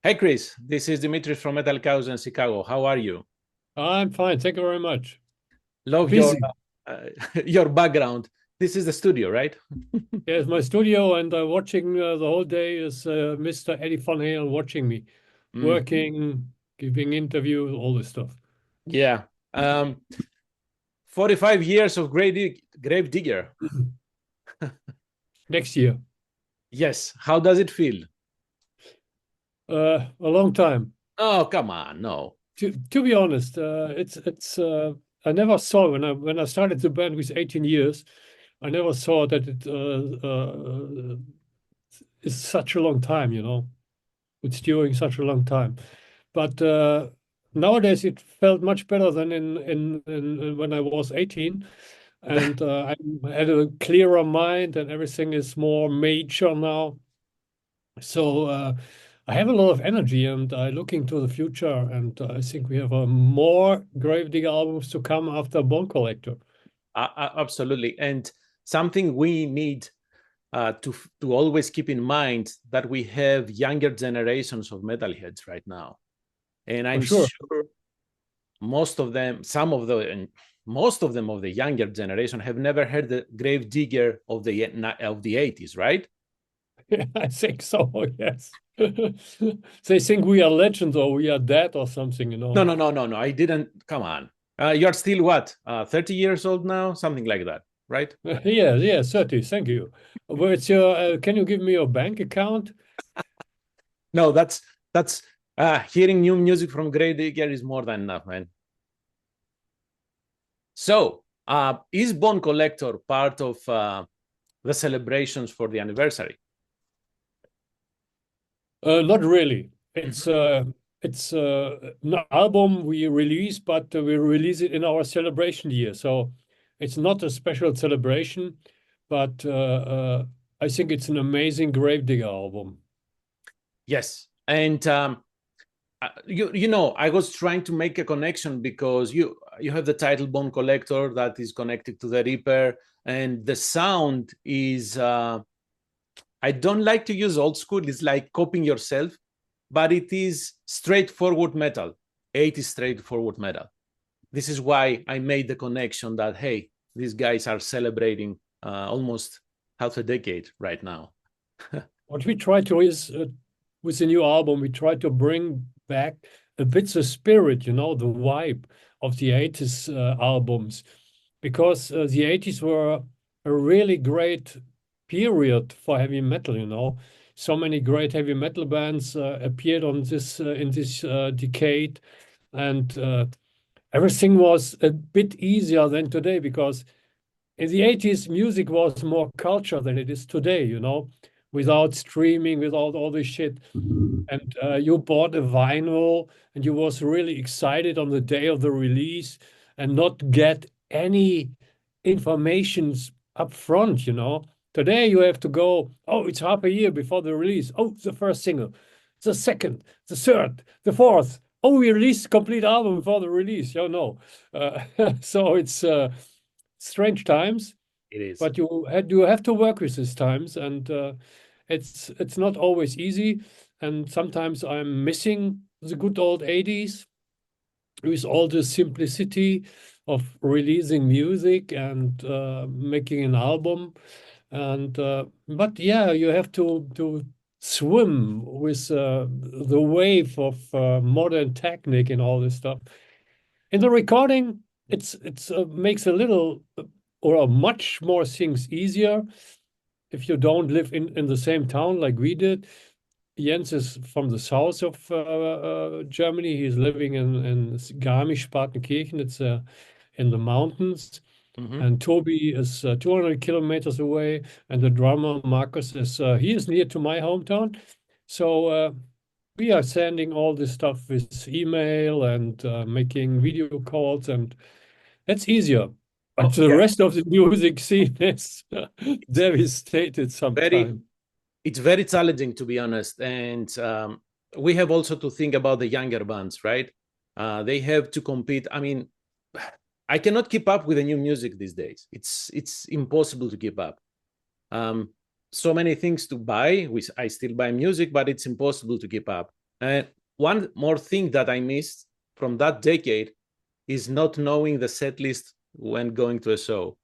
Hey Chris, this is Dimitri from MetalKaoz in Chicago. How are you? I'm fine. Thank you very much. Love your Busy. your background. This is the studio, right? Here's my studio, and watching the whole day is Mr. Eddie Van Halen watching me, Mhm. working, giving interviews, all this stuff. Yeah. 45 years of grave digger. Next year. Yes. How does it feel? A long time. Oh, come on. No. To be honest, it's I never saw when I started the band with 18 years, I never saw that it is such a long time, you know. It's during such a long time. But nowadays it felt much better than in when I was 18. And I had a clearer mind and everything is more mature now. So I have a lot of energy and I look into the future and I think we have more Gravedigger albums to come after Bone Collector. Absolutely. And something we need to always keep in mind that we have younger generations of metalheads right now. And For I'm sure. sure most of them, some of the, and most of them of the younger generation have never heard the grave digger of the 80s, right? I think so, yes. They think we are legends or we are dead or something, you No, know. no, no, no, no. I didn't. Come on. You're still what? 30 years old now, something like that, right? Yeah, yeah, 30. Thank you. Where's your, can you give me your bank account? No, that's hearing new music from grave digger is more than enough, man. So, is Bone Collector part of the celebrations for the anniversary? Not really. Mhm. It's an album we release, but we release it in our celebration year. So it's not a special celebration, but I think it's an amazing Gravedigger album. Yes, and you know, I was trying to make a connection because you have the title Bone Collector that is connected to the Reaper, and the sound is I don't like to use old school. It's like copying yourself, but it is straightforward metal. 80s straightforward metal. This is why I made the connection that hey, these guys are celebrating almost half a decade right now. What we try to is with the new album, we try to bring back a bit the spirit, you know, the vibe of the 80s albums, because the 80s were a really great period for heavy metal, you know. So many great heavy metal bands appeared on this in this decade, and everything was a bit easier than today because in the 80s, music was more culture than it is today, you know, without streaming, without all this shit. And you bought a vinyl and you was really excited on the day of the release and not get any informations up front, you know. Today you have to go, oh, it's half a year before the release. Oh, the first single, the second, the third, the fourth. Oh, we released a complete album before the release. You know, so it's strange times, It is. but you have to work with these times, and it's not always easy. And sometimes I'm missing the good old 80s with all the simplicity of releasing music and making an album. And but yeah, you have to swim with the wave of modern technique and all this stuff. In the recording, it's makes a little or much more things easier if you don't live in the same town like we did. Jens is from the south of Germany. He's living in Garmisch-Partenkirchen. It's in the mountains. Mhm. And Toby is 200 kilometers away. And the drummer, Marcus, he is near to my hometown. So we are sending all this stuff with email and making video calls, and that's easier. But Oh, the yeah. rest of the music scene is It's devastated very sometimes. it's very challenging to be honest, and we have also to think about the younger bands, right? They have to compete. I mean, I cannot keep up with the new music these days. It's impossible to keep up. Um, so many things to buy. I still buy music, but it's impossible to keep up. And one more thing that I missed from that decade is not knowing the set list when going to a show.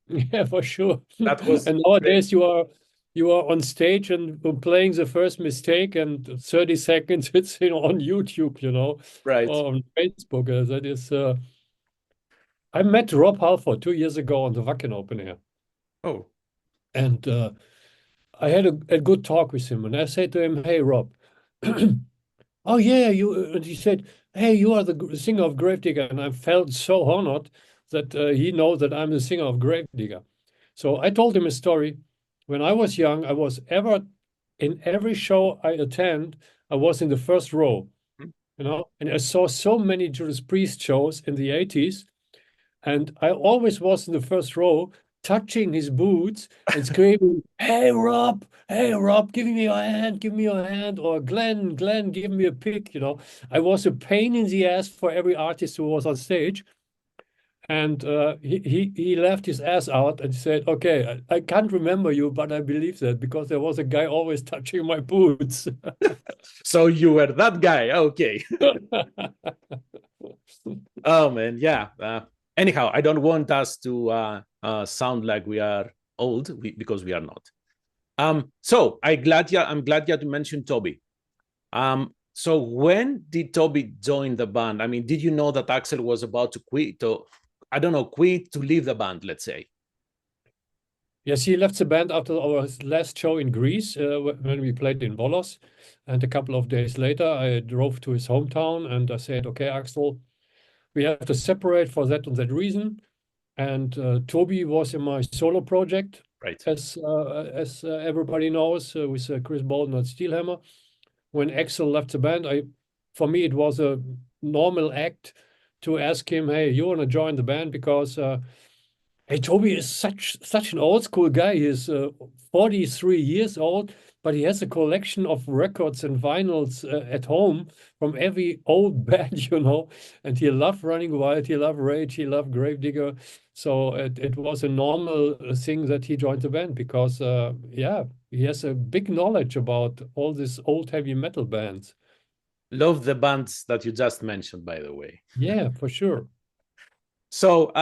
Yeah, for sure. That was And great. nowadays you are on stage and playing the first mistake, and 30 seconds it's on YouTube, Right. or on Facebook. That is. I met Rob Halford 2 years ago on the Wacken Open Air, Oh. and I had a good talk with him. And I said to him, "Hey, Rob, oh yeah, you." And he said, "Hey, you are the singer of Gravedigger," and I felt so honored that he knows that I'm the singer of Gravedigger. So I told him a story. When I was young, I was ever in every show I attend, I was in the first row, and I saw so many Judas Priest shows in the 80s, and I always was in the first row, touching his boots and screaming, hey, Rob, give me your hand, give me your hand, or Glenn, Glenn, give me a pick. I was a pain in the ass for every artist who was on stage. And he left his ass out and said, "Okay, I can't remember you, but I believe that because there was a guy always touching my boots." So you were that guy. Okay. Oh man, yeah. Anyhow, I don't want us to sound like we are old because we are not. So I'm glad you had to mention Toby. So when did Toby join the band? I mean, did you know that Axel was about to quit, or I don't know, quit to leave the band, let's say? Yes, he left the band after our last show in Greece when we played in Volos. And a couple of days later, I drove to his hometown and I said, "Okay, Axel, we have to separate for that and that reason." And Toby was in my solo project, Right. as everybody knows, with Chris Boltendahl and Steelhammer. When Axel left the band, for me it was a normal act to ask him, "Hey, you want to join the band?" Because hey, Toby is such an old school guy. He's 43 years old, but he has a collection of records and vinyls at home from every old band, And he loved Running Wild, he loved Rage, he loved Gravedigger. So it was a normal thing that he joined the band because, yeah, he has a big knowledge about all these old heavy metal bands. Love the bands that you just mentioned, by the way. Yeah, for sure. So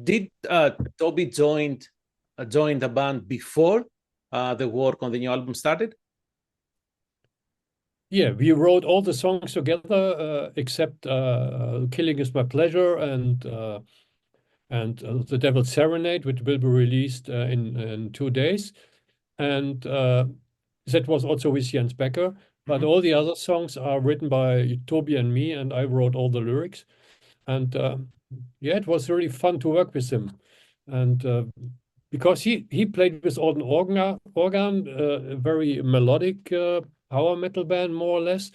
did Toby join the band before the work on the new album started? Yeah, we wrote all the songs together except "Killing Is My Pleasure" and "The Devil's Serenade," which will be released in 2 days. And that was also with Jens Becker. But Mhm. all the other songs are written by Toby and me, and I wrote all the lyrics. And yeah, it was really fun to work with him. And because he played with organ, a very melodic power metal band, more or less.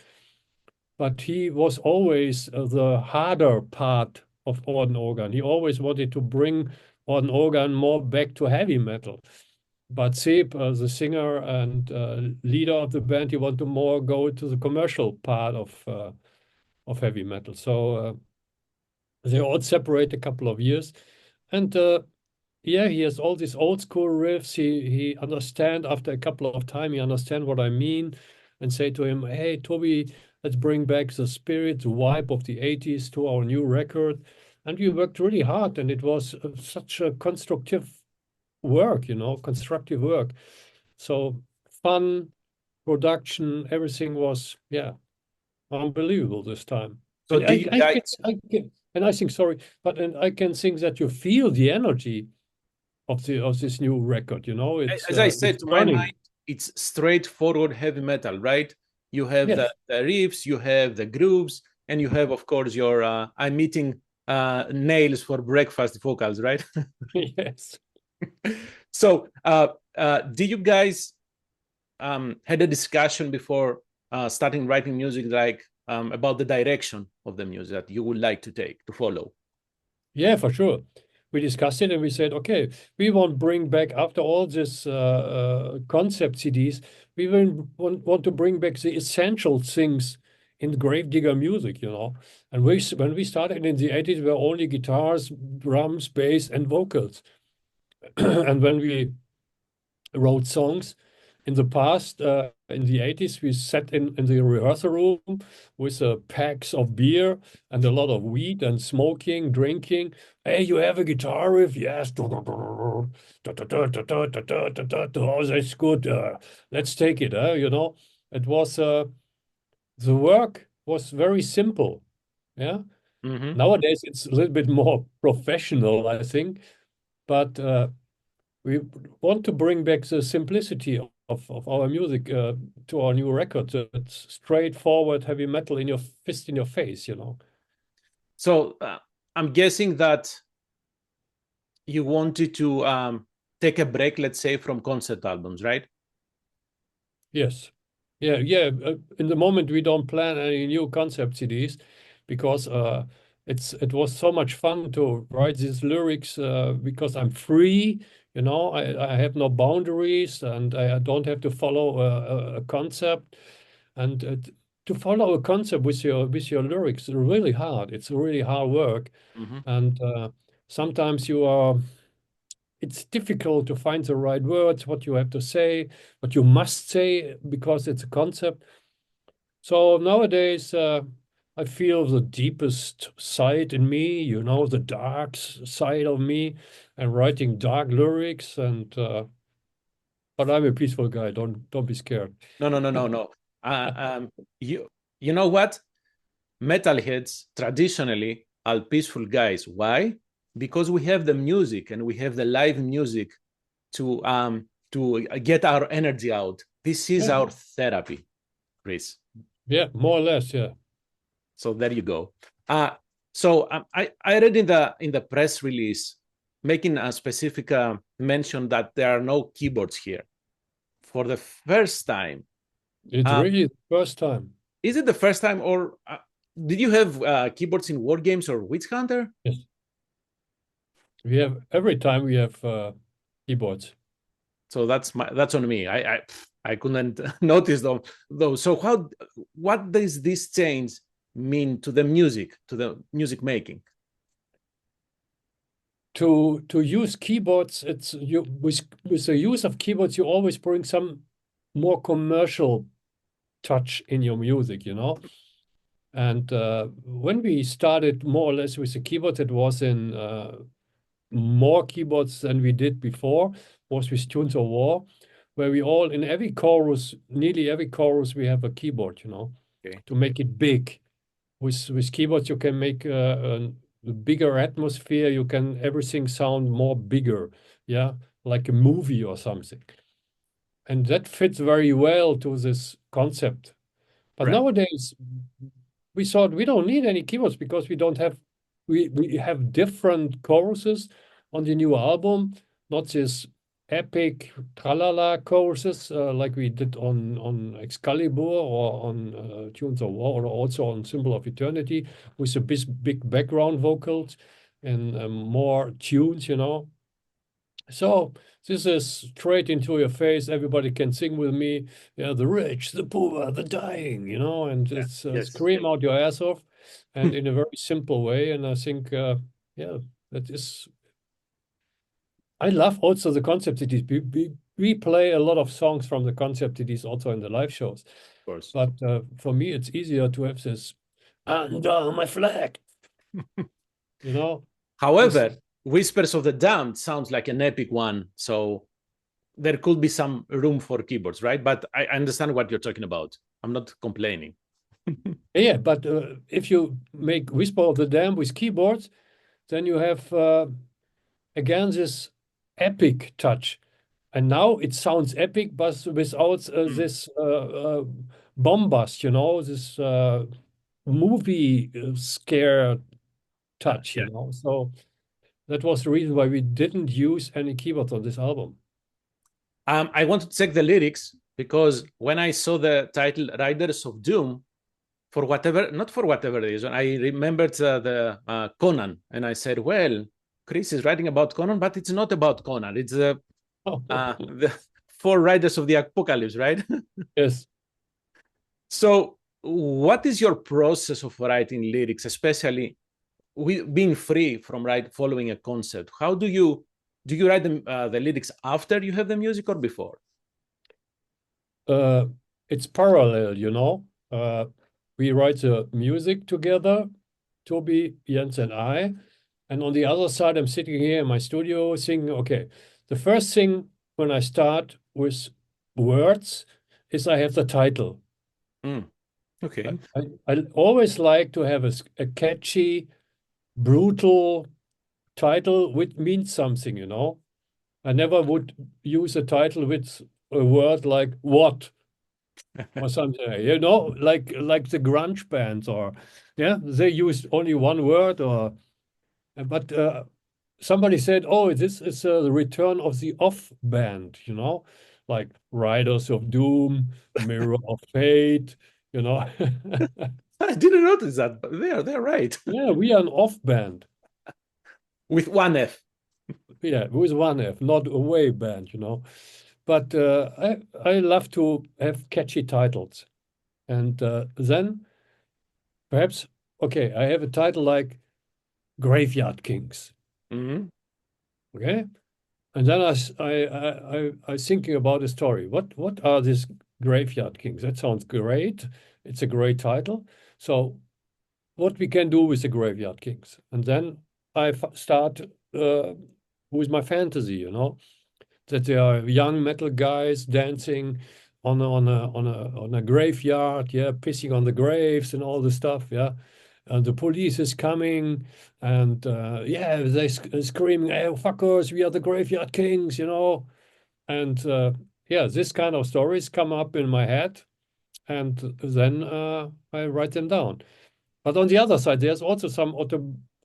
But he was always the harder part of organ. He always wanted to bring organ more back to heavy metal. But Seb, the singer and leader of the band, he wanted to more go to the commercial part of heavy metal. So they all separate a couple of years, and yeah, he has all these old school riffs. He understand after a couple of time. He understand what I mean, and say to him, "Hey, Toby, let's bring back the spirit, the vibe of the '80s to our new record." And we worked really hard, and it was such a constructive work, constructive work. So fun, production, everything was, yeah, unbelievable this time. So And did you guys, and I think, sorry, but and I can think that you feel the energy of this new record. as I It's said, to my mind, burning. it's straightforward heavy metal, right? You have Yes, the riffs, you have the grooves, and you have, of course, your I'm eating nails for breakfast vocals, right? yes. So, did you guys had a discussion before starting writing music, like about the direction of the music that you would like to take to follow? Yeah, for sure. We discussed it and we said, okay, we want to bring back after all this concept CDs, we will want to bring back the essential things in Gravedigger music. And when we started in the 80s, there were only guitars, drums, bass, and vocals. And when we wrote songs, in the past, in the 80s, we sat in the rehearsal room with packs of beer and a lot of weed and smoking, drinking. Hey, you have a guitar riff? Yes. Oh, that's good. Let's take it. You know, it was the work was very simple. Yeah. Mm-hmm. Nowadays, it's a little bit more professional, I think, but we want to bring back the simplicity of our music to our new record. It's straightforward heavy metal in your fist in your face, you know. So I'm guessing that you wanted to take a break, let's say, from concept albums, right? Yes. Yeah, yeah. In the moment, we don't plan any new concept CDs because it was so much fun to write these lyrics because I'm free, you know. I have no boundaries and I don't have to follow a concept. And to follow a concept with your lyrics is really hard. It's really hard work, Mm-hmm. and sometimes you are. It's difficult to find the right words, what you have to say, what you must say, because it's a concept. So nowadays, I feel the deepest side in me, you know, the dark side of me, and writing dark lyrics. And but I'm a peaceful guy. Don't be scared. No, no, no, no, no. Uh, um, you you know what? Metalheads traditionally are peaceful guys. Why? Because we have the music and we have the live music to get our energy out. This is Yeah, our therapy, Chris. yeah, more or less, yeah. So there you go. Uh, so I read in the press release making a specific mention that there are no keyboards here for the first time. It's Uh, really the first time. is it the first time, or did you have keyboards in War Games or Witch Hunter? Yes, we have every time we have keyboards. So that's on me. I couldn't notice them though. So what does this change mean to the music, to the music making? To use keyboards, it's you with the use of keyboards, you always bring some more commercial touch in your music, you know. And when we started more or less with the keyboards, it was in more keyboards than we did before, was with Tunes of War, where we all, in every chorus, nearly every chorus, we have a keyboard, you know, Okay. to make it big. With keyboards, you can make a bigger atmosphere. You can everything sound more bigger, yeah, like a movie or something. And that fits very well to this concept. But Right. nowadays, we thought we don't need any keyboards because we have different choruses on the new album, not this epic tralala choruses like we did on Excalibur or on Tunes of War or also on Symbol of Eternity with the big background vocals and more tunes, you know. So this is straight into your face. Everybody can sing with me. Yeah, the rich, the poor, the dying, you know, and Yeah. it's Yes. scream out your ass off, and in a very simple way. And I think, yeah, that is. I love also the concept CDs. We play a lot of songs from the concept CDs also in the live shows. Of course. But for me, it's easier to have this under my flag, you know. This However, Whispers of the Damned sounds like an epic one, so there could be some room for keyboards, right? But I understand what you're talking about. I'm not complaining. yeah, but if you make Whisper of the Dam with keyboards, then you have again this epic touch. And now it sounds epic, but without this bombast, you know, this movie scare touch, Yeah. you know. So that was the reason why we didn't use any keyboards on this album. I want to check the lyrics because when I saw the title Riders of Doom, for whatever, not for whatever reason, I remembered the Conan, and I said, well, Chris is writing about Conan, but it's not about Conan. It's the four riders of the apocalypse, right? Yes. So, what is your process of writing lyrics, especially being free from following a concept? How do you write the lyrics after you have the music or before? uh, it's parallel, you know. We write the music together, Toby, Jens, and I. And on the other side, I'm sitting here in my studio thinking, okay, the first thing when I start with words is I have the title. Mm, okay. I always like to have a catchy, brutal title which means something, you know. I never would use a title with a word like what or something, you know, like the grunge bands or yeah, they use only one word or but somebody said, "Oh, this is the return of the off band," you know, like Riders of Doom, Mirror of Fate, you know. I didn't notice that, but they're right. Yeah, we are an off band. With one F. Yeah, with one F, not a way band, you know. But I love to have catchy titles, and then perhaps okay, I have a title like Graveyard Kings. Hmm. Okay, and then I thinking about a story. What are these Graveyard Kings? That sounds great. It's a great title. So what we can do with the Graveyard Kings, and then start uh, with my fantasy. You know that there are young metal guys dancing on a graveyard, yeah, pissing on the graves and all the stuff, yeah. And the police is coming, and yeah, they screaming, "Hey, fuckers, we are the Graveyard Kings," you know. And yeah, this kind of stories come up in my head, and then I write them down. But on the other side, there's also some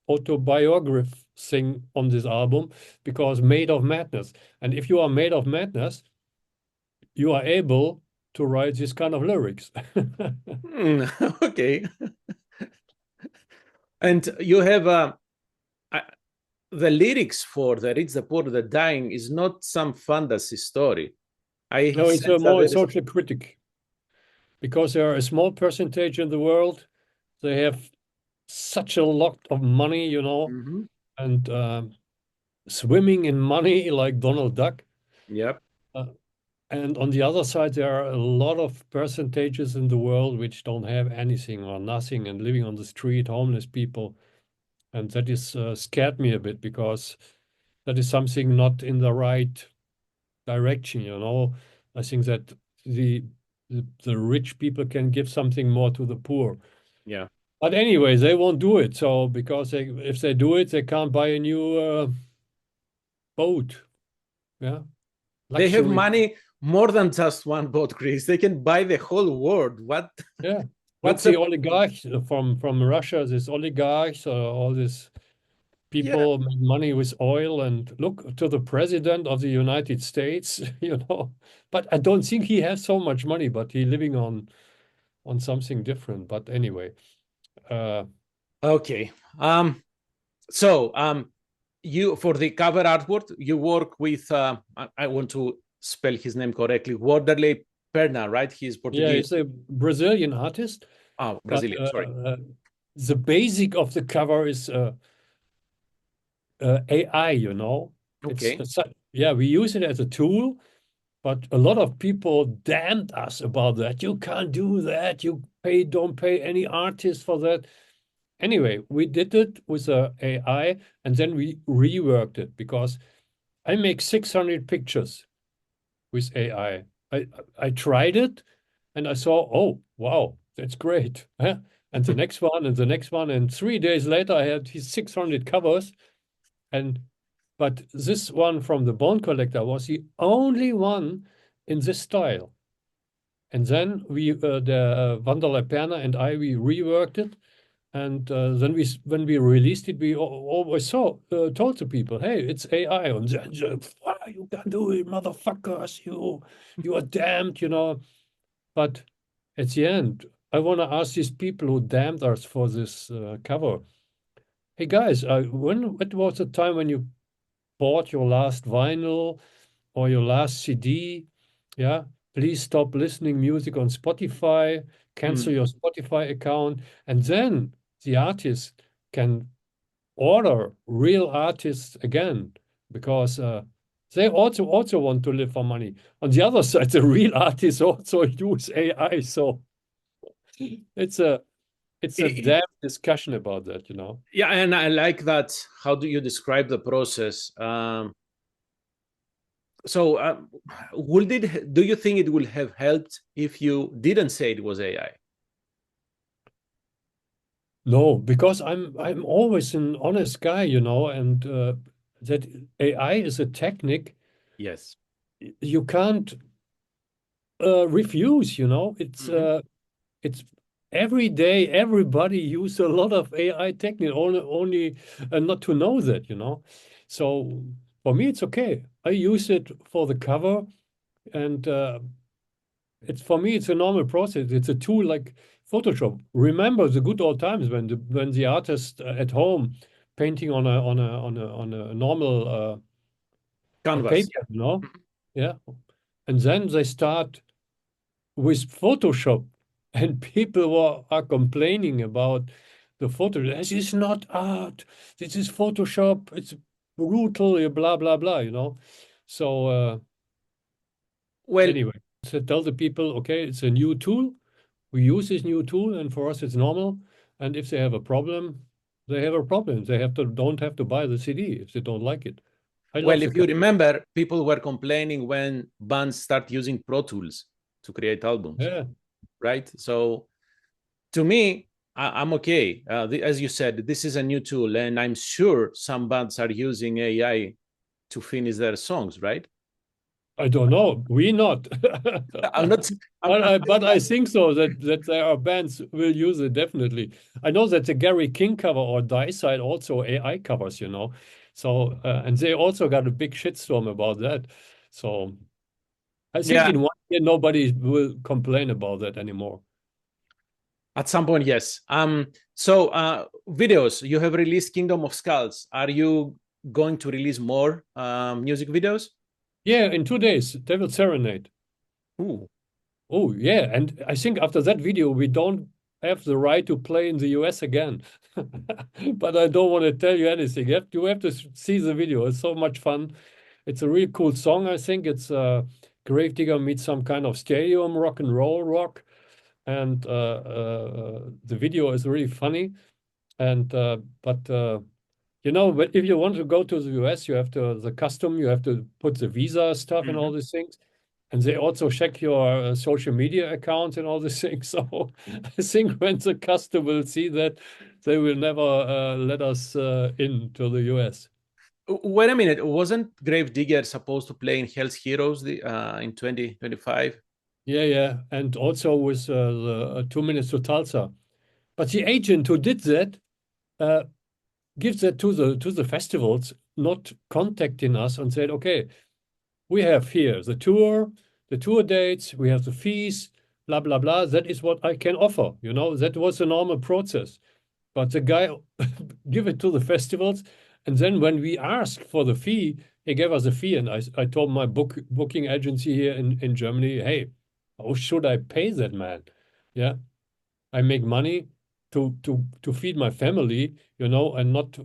autobiography thing on this album because Made of Madness. And if you are made of madness, you are able to write this kind of lyrics. Mm, okay. And you have uh, the lyrics for the Rich, the Poor, the Dying is not some fantasy story. I No, it's a sense that more there is. social critic because there are a small percentage in the world. They have such a lot of money, you know, Mhm. and swimming in money like Donald Duck. Yep. Uh, And on the other side, there are a lot of percentages in the world which don't have anything or nothing and living on the street, homeless people. And that is scared me a bit because that is something not in the right direction, you know. I think that the the rich people can give something more to the poor. Yeah. But anyway, they won't do it. So because if they do it, they can't buy a new boat. Yeah, They have luxury. money more than just one boat, Chris. They can buy the whole world. What? Yeah. Look, What's the the? oligarchs from Russia, this oligarchs, all these Yeah. people make money with oil, and look to the president of the United States, you know. But I don't think he has so much money, but he living on something different. But anyway, uh, Okay. So you for the cover artwork, you work with. I want to spell his name correctly. Wanderlei Perna, right? He's yeah, Portuguese. he's a Brazilian artist, Oh, but Brazilian. Sorry. the basic of the cover is AI, you know. Okay. Yeah, we use it as a tool. But a lot of people damned us about that. You can't do that. Don't pay any artist for that. Anyway, we did it with a AI and then we reworked it because I make 600 pictures with AI. I tried it and I saw, oh, wow, that's great. Huh? And the next one and the next one. And 3 days later, I had these 600 covers. And but this one from the Bone Collector was the only one in this style. And then the Wanderlei Perner and we reworked it. And then when we released it, we always told the people, "Hey, it's AI." And then, you can do it, motherfuckers! You are damned, you know. But at the end, I want to ask these people who damned us for this cover. Hey guys, what was the time when you bought your last vinyl or your last CD, yeah, please stop listening music on Spotify, cancel Mm. your Spotify account, and then the artist can order real artists again because They also want to live for money. On the other side, the real artists also use AI. So it's a it's a I- damn discussion about that, you know. yeah, and I like that. How do you describe the process? So, would it? Do you think it would have helped if you didn't say it was AI? No, because I'm always an honest guy, you know, and that AI is a technique Yes. you can't refuse, you know. Hmm. It's every day everybody use a lot of AI technique only not to know that, you know. So for me it's okay. I use it for the cover and it's for me it's a normal process. It's a tool like Photoshop. Remember the good old times when the artist at home painting on a normal Canvas. paper, you know? Yeah. And then they start with Photoshop, and people are complaining about the photo. This is not art. This is Photoshop. It's brutal. Blah blah blah. You know. So Well, anyway, so tell the people, okay, it's a new tool. We use this new tool, and for us, it's normal. And if they have a problem, they have a problem. They have to don't have to buy the CD if they don't like it. I well, love the if you car. remember, people were complaining when bands start using Pro Tools to create albums, Yeah, right? So, to me, I'm okay. As you said, this is a new tool, and I'm sure some bands are using AI to finish their songs, right? I don't know. We not. I'm not. I'm But I think so that there are bands will use it definitely. I know that the Gary King cover or Side also AI covers, you know. So and they also got a big shitstorm about that. So I think yeah. in 1 year nobody will complain about that anymore. At some point, yes. So, videos. You have released Kingdom of Skulls. Are you going to release more music videos? Yeah, in 2 days, Devil Serenade. Ooh. Oh yeah, and I think after that video we don't have the right to play in the US again. But I don't want to tell you anything. You have to see the video. It's so much fun. It's a really cool song. I think it's Gravedigger meets some kind of stadium rock and roll rock, and the video is really funny. And but you know, but if you want to go to the US, you have to the custom. You have to put the visa stuff and all Mhm. these things. And they also check your social media accounts and all these things. So I think when the customer will see that, they will never let us into the US. Wait a minute. Wasn't Gravedigger supposed to play in Hell's Heroes in 2025? Yeah, yeah. And also with the 2 minutes to Tulsa. But the agent who did that uh, gives that to the festivals, not contacting us and said, okay, we have here the tour dates, we have the fees, blah, blah, blah. That is what I can offer. You know, that was a normal process. But the guy give it to the festivals, and then when we asked for the fee, he gave us a fee, and I told my booking agency here in Germany, hey, how should I pay that man? Yeah, I make money to feed my family, you know, and not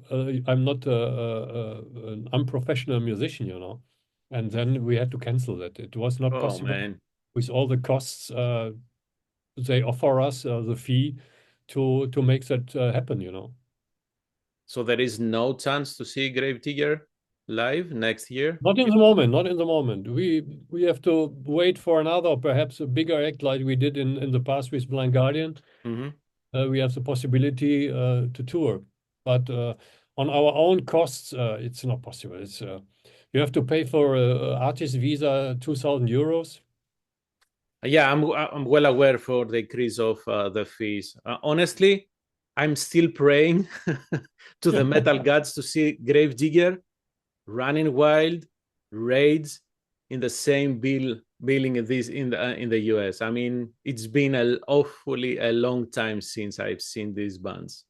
I'm not an unprofessional musician, you know. And then we had to cancel that. It was not Oh possible man. with all the costs they offer us the fee to make that happen, you know. So there is no chance to see Gravedigger live next year? Not in the moment, not in the moment. We have to wait for another, perhaps a bigger act like we did in the past with Blind Guardian. Mhm. We have the possibility to tour, but on our own costs, it's not possible. It's you have to pay for artist visa 2,000 euros. Yeah, I'm well aware for the increase of the fees. Honestly, I'm still praying to the metal gods to see Gravedigger running wild raids in the same billing in this in the US. I mean, it's been awfully a long time since I've seen these bands.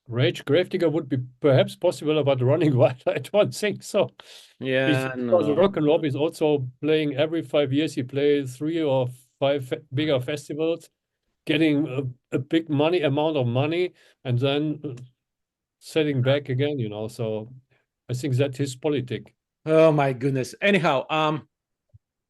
Rage Gravedigger would be perhaps possible, but running wild, I don't think so. Yeah, Because no. Rock and Rob is also playing every 5 years. He plays 3 or 5 bigger festivals, getting a big money amount of money, and then setting back again. You know, so I think that's his politic. Oh my goodness. Anyhow,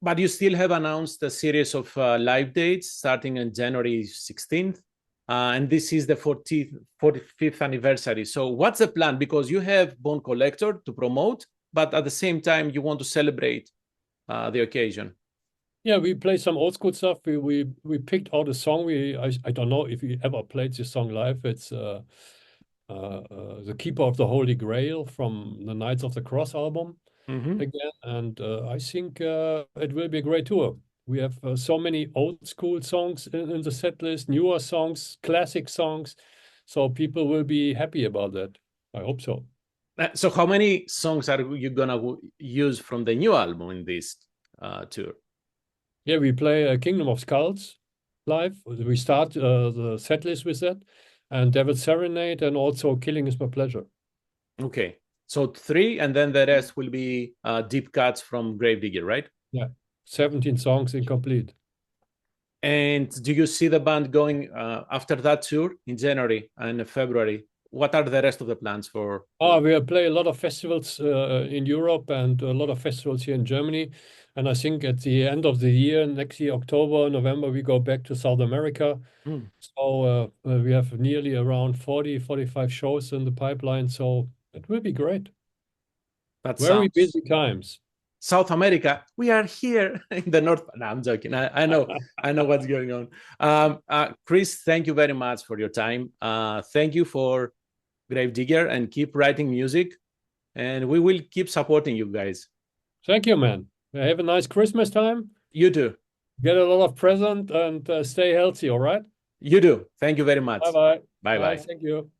but you still have announced a series of live dates starting on January 16th. And this is the 45th anniversary. So what's the plan? Because you have Bone Collector to promote, but at the same time, you want to celebrate the occasion. Yeah, we play some old school stuff. We picked out a song. I don't know if you ever played this song live. It's The Keeper of the Holy Grail from the Knights of the Cross album Mm-hmm. again, and I think it will be a great tour. We have so many old school songs in the set list, newer songs, classic songs, so people will be happy about that. I hope so. So how many songs are you gonna use from the new album in this tour? Yeah, we play Kingdom of Skulls live. We start the set list with that, and Devil's Serenade, and also Killing Is My Pleasure. Okay, so three, and then the rest will be deep cuts from Gravedigger, right? Yeah, 17 songs incomplete. And do you see the band going after that tour in January and February? What are the rest of the plans for? Oh, we play a lot of festivals in Europe and a lot of festivals here in Germany. And I think at the end of the year, next year, October, November, we go back to South America. Hmm, So we have nearly around 40, 45 shows in the pipeline. So it will be great. that Very sounds busy times. South America. We are here in the north. No, I'm joking. I know what's going on. Chris, thank you very much for your time. Thank you for Gravedigger and keep writing music. And we will keep supporting you guys. Thank you, man. Have a nice Christmas time. You too. Get a lot of present and stay healthy, all right? You do. Thank you very much. Bye-bye. Bye Bye. bye. Thank you.